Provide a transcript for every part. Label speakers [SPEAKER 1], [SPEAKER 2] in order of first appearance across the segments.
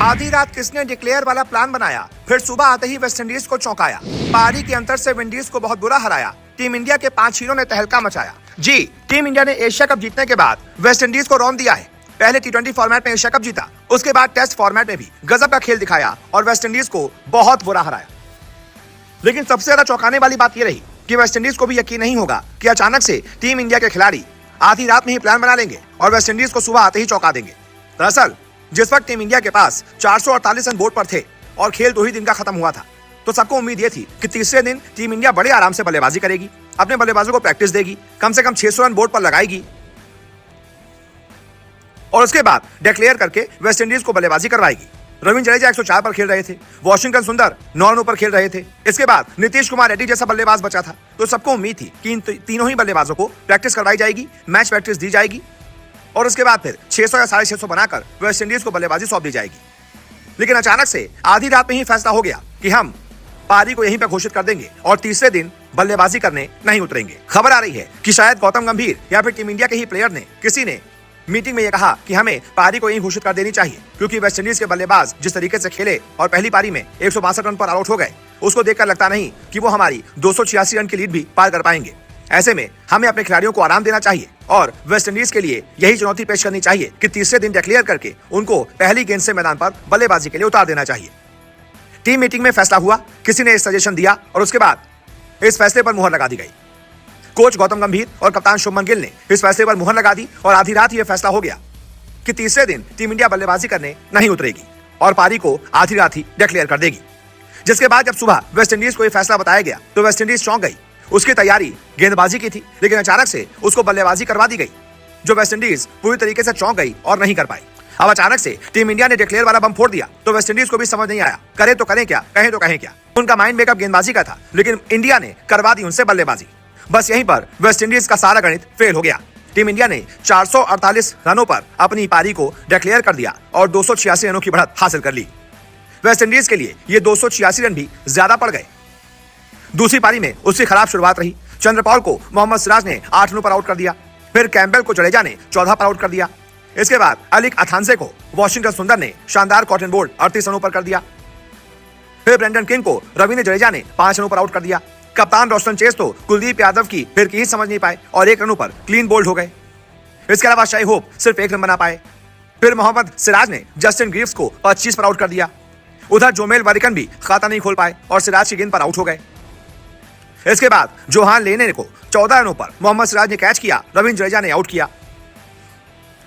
[SPEAKER 1] आधी रात किसने डिक्लेयर वाला प्लान बनाया, फिर सुबह आते ही वेस्टइंडीज को चौंकाया। पारी के अंतर से विंडीज को बहुत बुरा हराया। टीम इंडिया के 5 हीरो ने तहलका मचाया। जी, टीम इंडिया ने एशिया कप जीतने के बाद वेस्टइंडीज को रौंद दिया है। पहले टी20 फॉर्मेट में एशिया कप जीता, उसके बाद टेस्ट फॉर्मेट में भी गजब का खेल दिखाया और वेस्टइंडीज को बहुत बुरा हराया। लेकिन सबसे ज्यादा चौंकाने वाली बात यह रही कि वेस्टइंडीज को भी यकीन नहीं होगा कि अचानक से टीम इंडिया के खिलाड़ी आधी रात में ही प्लान बना लेंगे और वेस्टइंडीज को सुबह आते ही चौंका देंगे। दरअसल जिस वक्त टीम इंडिया के पास 448 रन बोर्ड पर थे और खेल 2 ही दिन का खत्म हुआ था, तो सबको उम्मीद ये थी कि तीसरे दिन टीम इंडिया बड़े आराम से बल्लेबाजी करेगी, अपने बल्लेबाजों को प्रैक्टिस देगी, कम से कम 600 रन बोर्ड पर लगाएगी और उसके बाद डिक्लेयर करके वेस्टइंडीज को बल्लेबाजी करवाएगी। रविंद्र जडेजा 104 पर खेल रहे थे, वॉशिंगटन सुंदर 9 रनों पर खेल रहे थे। इसके बाद नीतीश कुमार रेड्डी जैसा बल्लेबाज बचा था, तो सबको उम्मीद थी कि इन तीनों ही बल्लेबाजों को प्रैक्टिस करवाई जाएगी, मैच प्रैक्टिस दी जाएगी और उसके बाद फिर 600 या 650 बनाकर वेस्टइंडीज को बल्लेबाजी सौंप दी जाएगी। लेकिन अचानक से आधी रात में ही फैसला हो गया कि हम पारी को यहीं पर घोषित कर देंगे और तीसरे दिन बल्लेबाजी करने नहीं उतरेंगे। खबर आ रही है कि शायद गौतम गंभीर या फिर टीम इंडिया के ही प्लेयर ने किसी ने मीटिंग में यह कहा कि हमें पारी को यहीं घोषित कर देनी चाहिए, क्योंकि वेस्टइंडीज के बल्लेबाज जिस तरीके से खेले और पहली पारी में 162 रन पर आउट हो गए, उसको देखकर लगता नहीं कि वो हमारी 286 रन की लीड भी पार कर पाएंगे। ऐसे में हमें अपने खिलाड़ियों को आराम देना चाहिए और वेस्टइंडीज के लिए यही चुनौती पेश करनी चाहिए कि तीसरे दिन डिक्लेयर करके उनको पहली गेंद से मैदान पर बल्लेबाजी के लिए उतार देना चाहिए। टीम मीटिंग में फैसला हुआ, किसी ने इस सजेशन दिया और उसके बाद इस फैसले पर मुहर लगा दी गई। कोच गौतम गंभीर और कप्तान शुभमन गिल ने इस फैसले पर मुहर लगा दी और आधी रात यह फैसला हो गया कि तीसरे दिन टीम इंडिया बल्लेबाजी करने नहीं उतरेगी और पारी को आधी रात ही डिक्लेयर कर देगी। जिसके बाद जब सुबह वेस्टइंडीज को यह फैसला बताया गया तो वेस्टइंडीज चौंक गई। उसकी तैयारी गेंदबाजी की थी, लेकिन अचानक से उसको बल्लेबाजी करवा दी गई, जो वेस्टइंडीज पूरी तरीके से चौंक गई और नहीं कर पाई। अब अचानक से टीम इंडिया ने डिक्लेयर वाला बम फोड़ दिया तो वेस्टइंडीज को भी समझ नहीं आया, करे तो करें क्या, कहें तो कहें क्या। उनका माइंड मेकअप गेंदबाजी का था, लेकिन इंडिया ने करवा दी उनसे बल्लेबाजी। बस यहीं पर वेस्टइंडीज का सारा गणित फेल हो गया। टीम इंडिया ने 448 रनों पर अपनी पारी को डिक्लेयर कर दिया और 286 रनों की बढ़त हासिल कर ली। वेस्टइंडीज के लिए ये 286 रन भी ज्यादा पड़ गए। दूसरी पारी में उसकी खराब शुरुआत रही। चंद्रपॉल को मोहम्मद सिराज ने 8 रनों पर आउट कर दिया, फिर कैम्पबेल को जडेजा ने 14 पर आउट कर दिया। इसके बाद अलिक अथानसे को वॉशिंगटन सुंदर ने शानदार कॉटन बोल्ट 38 रनों पर कर दिया। फिर ब्रेंडन किंग को रविंद्र जडेजा ने 5 रनों पर आउट कर दिया। कप्तान रोस्टन चेस तो कुलदीप यादव की फिर की समझ नहीं पाए और 1 रनों पर क्लीन बोल्ड हो गए। इसके अलावा शाई होप सिर्फ 1 रन बना पाए। फिर मोहम्मद सिराज ने जस्टिन ग्रीव्स को 25 पर आउट कर दिया। उधर जोमेल वरिकन भी खाता नहीं खोल पाए और सिराज की गेंद पर आउट हो गए। इसके बाद जोहान लेने को 14 रनों पर मोहम्मद सिराज ने कैच किया, रविंद्र जडेजा ने आउट किया।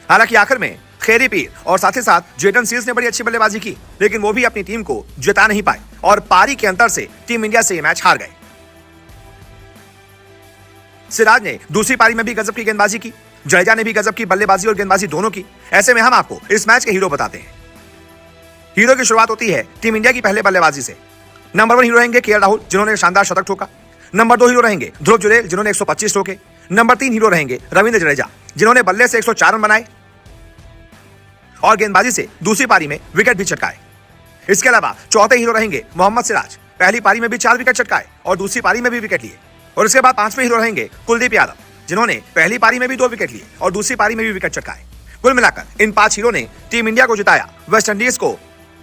[SPEAKER 1] हालांकि आखिर में खेरी पीर और साथ ही साथ जेडन सील्स ने बड़ी अच्छी बल्लेबाजी की, लेकिन वो भी अपनी टीम को जिता नहीं पाए और पारी के अंतर से टीम इंडिया से ये मैच हार गए। सिराज ने दूसरी पारी में भी गजब की गेंदबाजी की, जडेजा ने भी गजब की बल्लेबाजी और गेंदबाजी दोनों की। ऐसे में हम आपको इस मैच के हीरो बताते हैं। हीरो की शुरुआत होती है टीम इंडिया की पहले बल्लेबाजी से। नंबर 1 हीरो रहेंगे केएल राहुल, जिन्होंने शानदार शतक ठोका। नंबर 2 हीरो रहेंगे ध्रुव जुरेल, जिन्होंने 125 ठोके। नंबर 3 हीरो रहेंगे रविंद्र जडेजा, जिन्होंने बल्ले से 104 रन बनाए और गेंदबाजी से दूसरी पारी में विकेट भी चटकाए। इसके अलावा चौथे हीरो रहेंगे मोहम्मद सिराज, पहली पारी में भी 4 विकेट चटकाए और दूसरी पारी में भी विकेट लिए। और इसके बाद 5वें हीरो रहेंगे कुलदीप यादव, जिन्होंने पहली पारी में भी 2 विकेट लिए और दूसरी पारी में भी विकेट चटकाए। कुल मिलाकर इन 5 हीरो ने टीम इंडिया को जिताया, वेस्टइंडीज को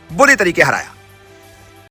[SPEAKER 1] बुरी तरीके हराया।